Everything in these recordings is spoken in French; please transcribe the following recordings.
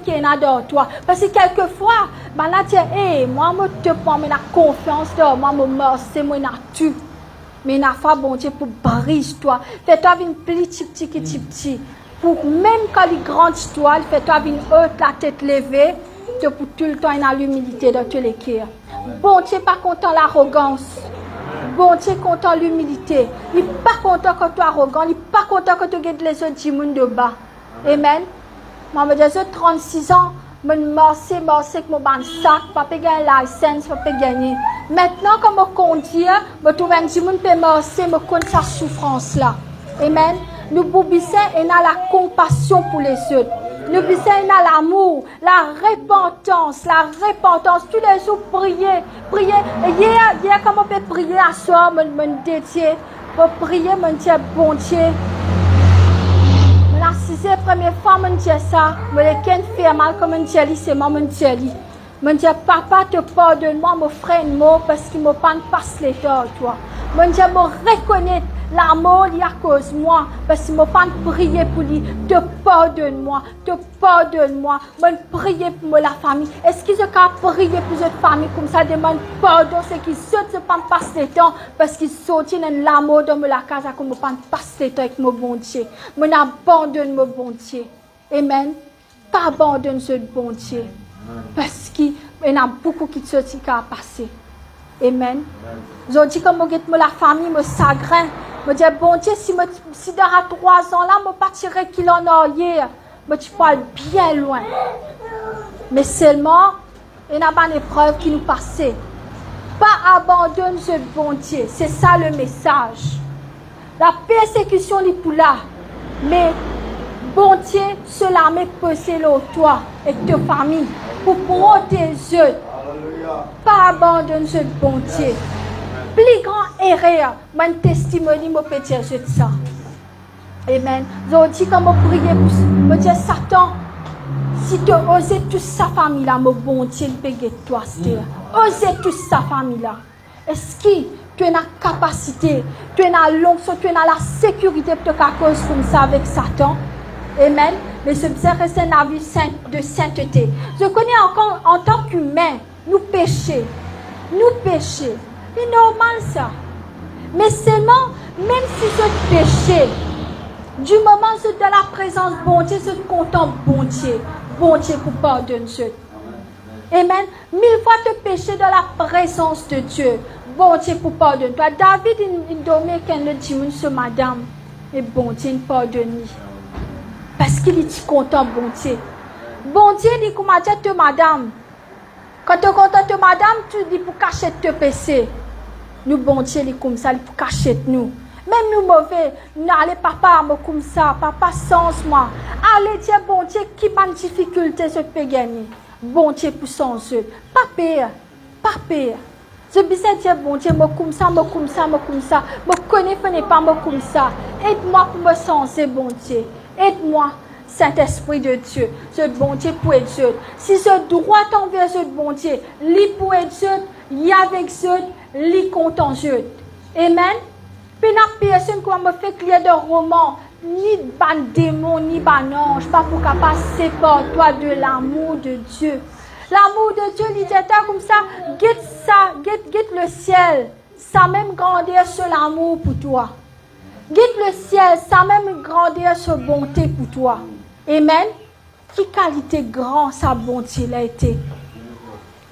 qui est dans toi. Parce que quelquefois, là, tu es, moi, je te prends la confiance de moi, je me mercie, moi, je tu. Mais il faut bon Dieu pour brise toi. Fais-toi une petit. Pour même quand il grandit toi, fais-toi une haute la tête levée, pour tout le temps, il a l'humilité dans tous les cœurs. Bon Dieu pas content l'arrogance. Bon Dieu content l'humilité. Il n'est pas content quand tu es arrogant. Il n'est pas content quand tu regardes les autres du monde de bas. Amen. Moi, je dis 36 ans, je marche avec mon sac, je ne peux pas gagner la licence, je ne peux pas gagner. Maintenant, quand je conduis, je trouve que je peux marcher, je connais sa souffrance-là. Amen. Nous boubissons et nous avons la compassion pour les autres. Nous boubissons et nous avons l'amour, la repentance. Tous les jours, prier. Hier, comme on peut prier à soi, je me dédier. Pour prier, je me dis, bon Dieu. La sixième première fois, je me dis ça. Je me fait mal comme un jelly, c'est moi, je me dis. Je me dis, papa, te pardonne-moi, mon frère, parce qu'il ne m'a pas passé les torts, toi. Je me dis, je reconnais l'amour il à cause de moi, parce qu'il ne m'a pas prié pour lui. Te pardonne-moi. Je prie pour la famille. Est-ce qu'ils ont prié pour cette famille comme ça, demande pardon, c'est qu'ils sautent, ne pas passer le temps, parce qu'ils sautent dans l'amour de la casa, comme ne pas passer le temps avec mon bon Dieu. Je n'abandonne mon bon Dieu. Amen. Pas abandonne ce bon Dieu. Parce qu'il y a beaucoup qui sont passés. Amen. Je dis que la famille me chagrin. Je dis, bon Dieu, si dans 3 ans là, je partirai qu'il en a hier, mais tu parles bien loin. Mais seulement, il y a une épreuve qui nous passe. Pas abandonne ce bon Dieu. C'est ça le message. La persécution est pour là. Mais bon Dieu, cela m'est posé au toi et ta famille pour protéger. Pas abandonne ce bon Dieu. Plus grand erreur, mon testimony me peut dire ça. Amen. Je dis quand je prie pour me dire Satan, si tu oses toute sa famille là, mon bon Dieu, il peut toi. Ose toute sa famille là. Est-ce que tu as la capacité, tu as la l'onction, tu as la sécurité pour te cause comme ça avec Satan? Amen. Mais ce c'est une vie de sainteté. Je connais encore en tant qu'humain, nous péchons. C'est normal ça. Mais seulement, même si ce péché, du moment où c'est dans la présence de bon Dieu, c'est content bon Dieu pour pardonner. Amen. 1000 fois te péché dans la présence de Dieu. Bon Dieu pour pardonner. Toi, David, il dormait quand le dit sur madame. Et bon Dieu, il pardonne. Parce qu'il est content, bon Dieu. Bon Dieu, il dit, comment dire, madame. Quand tu es content de madame, tu dis pour cacher tes péchés. Nous, bon Dieu, il est comme ça, il pour cacher nous. Même nous mauvais, nous allons papa, comme ça, papa sans moi. Allez dire, bon Dieu, qui m'a une difficulté, je peux gagner. Bon Dieu pour son jeu. Pas pire. Je vais dire, bon Dieu, moi comme ça. Je connais pas moi comme ça. Aide-moi pour me sentir, bon Dieu. Aide-moi. Saint-Esprit de Dieu, ce bon Dieu pour être Dieu. Si ce droit envers ce bon Dieu, lui pour être Dieu, y avec Dieu, lui content Dieu. Amen. Puis la personne qui me fait lire de roman, ni ban démon, ni ban ange, pas pour qu'elle passe par toi de l'amour de Dieu. L'amour de Dieu, il dit comme ça, guette le ciel, ça même grandeur sur l'amour pour toi. Guette le ciel, ça même grandeur sur bonté pour toi. Amen. Qui qualité grand sa bonté l'a été.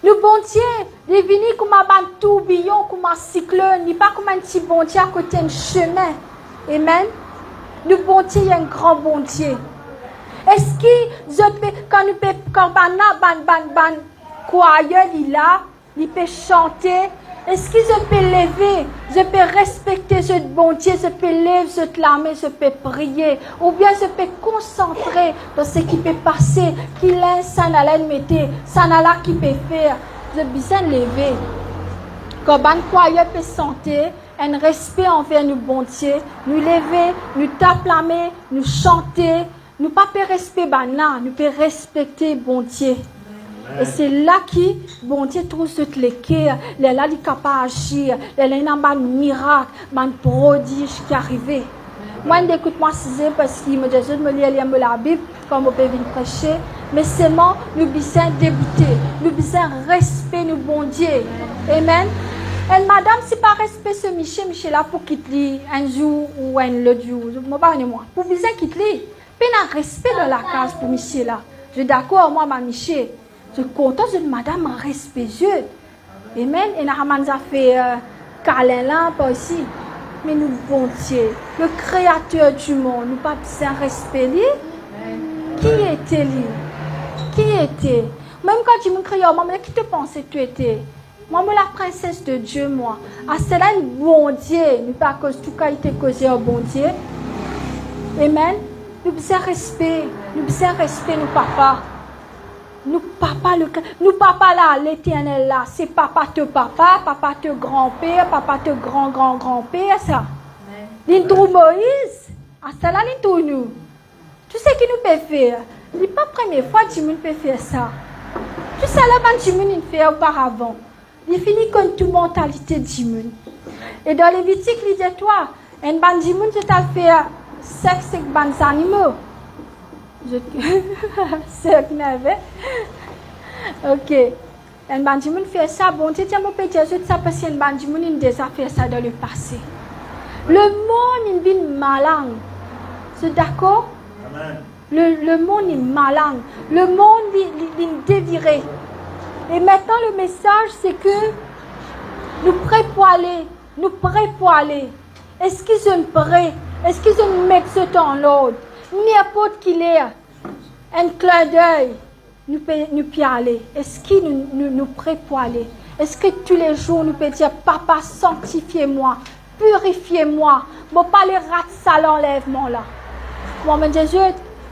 Le bon Dieu, il est venu comme un tourbillon, comme un cyclone, il n'est pas comme un petit bon Dieu à côté d'un chemin. Amen. Le bon Dieu est un grand bon Dieu. Est-ce que quand nous quand croyeur il là, il peut chanter? Est-ce que je peux lever, je peux respecter ce bon Dieu, je peux lever, je peux clamer, je peux prier, ou bien je peux concentrer dans ce qui peut passer, qu'il est ça n'a l'air mettre, ça n'a l'air qui peut faire. Je peux bien lever. Quand un croyeur peut sentir un respect envers nous bon Dieu, nous lever, nous taper la main, nous chanter, nous pas peut respecter banal, nous peut respecter bon Dieu. Et c'est là qui, bon Dieu, trouve toutes les cœurs, là, il est capable d'agir, là, il y a un miracle, un prodige qui est arrivé. Moi, écoute-moi, c'est parce qu'il me dit, je me lis la Bible, comme on peut venir prêcher. Mais seulement, nous besoin débuter. Nous besoin respect, nous bon Dieu. Amen. Et madame, si pas respect ce Michel là pour quitter un jour ou un autre jour, moi, pour besoin quitter, puis un respect dans la case pour Michel là. Je suis d'accord, moi, ma Michel. Je suis content de madame respectueuse. Amen. Et nous avons fait câlin là, pas aussi. Mais nous, bon Dieu, le créateur du monde, nous pas besoin respecter. Qui était lui? Qui était? Même quand tu me criais, maman, qui te pensais que tu étais? Moi, la princesse de Dieu, moi. Ah, c'est là un bon Dieu. Nous pas cause tout cas, il était causé un bon Dieu. Amen. Nous besoin respect. Nous besoin respect, nous papa. Nous papa là, l'éternel là. C'est papa, papa te grand-père, papa te grand-grand-grand-père, ça. L'introu Moïse. Ah, c'est là l'introu nous. Tu sais qui nous peut faire? Ce n'est pas la première fois que Jimmy peut faire ça. Tu sais là, quand Jimmy fait auparavant. Il finit comme toute mentalité de Jimmy. Et dans Lévitique, il dit toi, un ban Jimmy, tu as fait sexe avec des animaux. C'est ce qu'il avait. Ok. Un ban Jimmy fait ça. Bon, tu sais, je peux dire ça parce qu'un ban Jimmy a déjà fait ça dans le passé. Le monde est malin. C'est d'accord? Amen. Le monde est malin. Le monde est déviré. Et maintenant, le message, c'est que nous prêts pour aller. Nous prêts pour aller. Est-ce qu'ils sont prêts? Est-ce qu'ils ont mis ce temps l'autre? N'importe qui est, un clin d'œil, nous pouvons aller. Est-ce qu'ils nous prêts pour aller? Est-ce que tous les jours, nous pouvons dire, Papa, sanctifiez-moi, purifiez-moi. Bon, pas les rats ça l'enlèvement là. Moi, mon Jésus,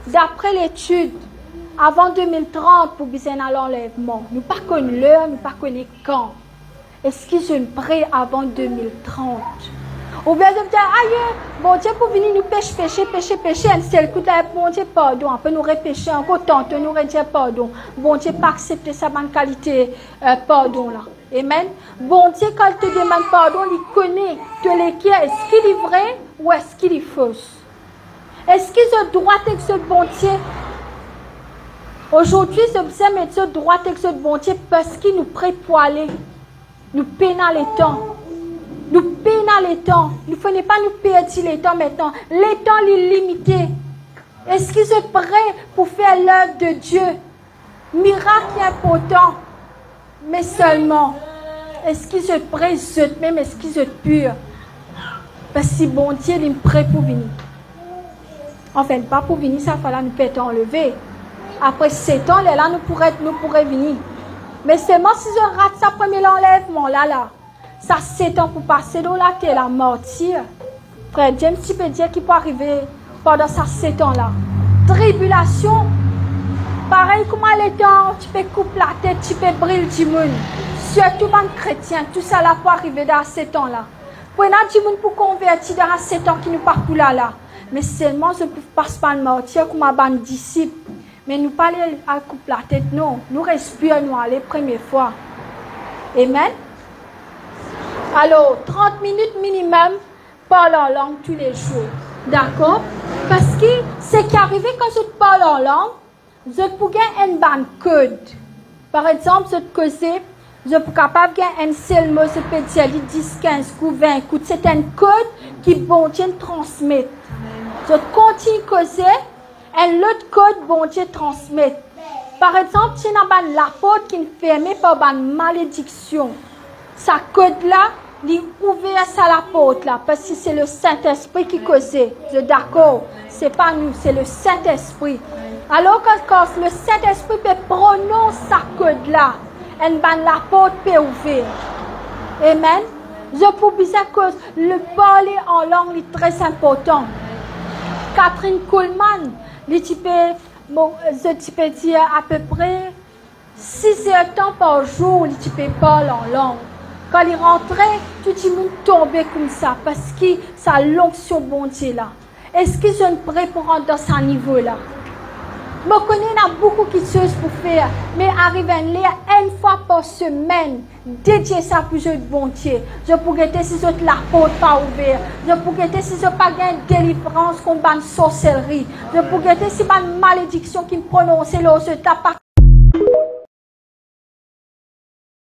d'après l'étude, avant 2030, pour besoin à l'enlèvement, nous ne connaissons pas l'heure, nous ne connaissons pas quand. Est-ce qu'ils sont prêts avant 2030? Ou bien je me dis, aïe, bon Dieu, pour venir nous pécher, un seul coup, bon Dieu, pardon, on peut nous répécher encore tant, nous redire pardon. Bon Dieu, pas accepter sa bonne qualité, pardon là. Amen. Bon Dieu, quand il te demande pardon, il connaît de l'équipe, est-ce qu'il est vrai ou est-ce qu'il est faux? Est-ce qu'ils ont droit avec ce bon Dieu? Aujourd'hui, ce besoin mettre ce droit avec ce bon Dieu parce qu'il nous prête pour aller. Nous peinons les temps. Nous peinons les temps. Il ne faut pas nous perdre les temps maintenant. Les temps sont limités. Est-ce qu'ils sont prêts pour faire l'œuvre de Dieu? Miracle important. Mais seulement, est-ce qu'ils sont prêts? Même est-ce qu'ils sont purs? Parce que bon Dieu il est prêt pour venir. Enfin, pas pour venir, ça fallait nous peut enlever. Après 7 ans, là, nous pourrions venir. Mais seulement si je rate ça premier enlèvement, là, ça 7 ans pour passer dans la terre, la mortir. Frère James, tu peux dire qu'il peut arriver pendant ça 7 ans-là. Tribulation, pareil comme les temps, tu peux couper la tête, tu peux brûler du monde. Surtout les chrétiens, tout ça là peut arriver dans 7 ans-là. Prenez du monde pour convertir dans 7 ans qui nous parcourent là. Mais seulement je ne passe pas de martyr comme un disciple. Mais nous pas aller à couper la tête, non. Nous respirons les premières fois. Amen. Alors, 30 minutes minimum, parle en langue tous les jours. D'accord? Parce que ce qui arrive quand je parle en langue, je peux gagner un ban code. Par exemple, je peux causer, je peux capable de gagner un seul mot, je peux dire 10, 15 coups, 20 coups. C'est un code qui bon Dieu transmet. Je continue à causer, un autre code bon Dieu transmet. Par exemple, si on a la porte qui est fermée par une malédiction, ce code-là, il est ouvert à la porte là, parce que c'est le Saint-Esprit qui cause. Je d'accord, ce n'est pas nous, c'est le Saint-Esprit. Alors quand le Saint-Esprit peut prononcer ce code-là, la porte peut ouvrir. Amen. Je peux dire que le parler en langue est très important. Catherine Coleman, je peux dire à peu près 6 heures de temps par jour, tu peux parler en langue. Quand il rentrait, tout le monde tombait comme ça, parce que ça l'onction bon Dieu là. Est-ce qu'ils sont prêts pour rentrer dans ce niveau-là? Je connais qu'il y a beaucoup de choses pour faire, mais arriver à lire une fois par semaine, dédier ça pour le bon Dieu. Je pourrais être si la porte pas ouverte. Je pourrais être si je pas gain délivrance comme une sorcellerie. Je pourrais être si une malédiction qui me prononce là, je tape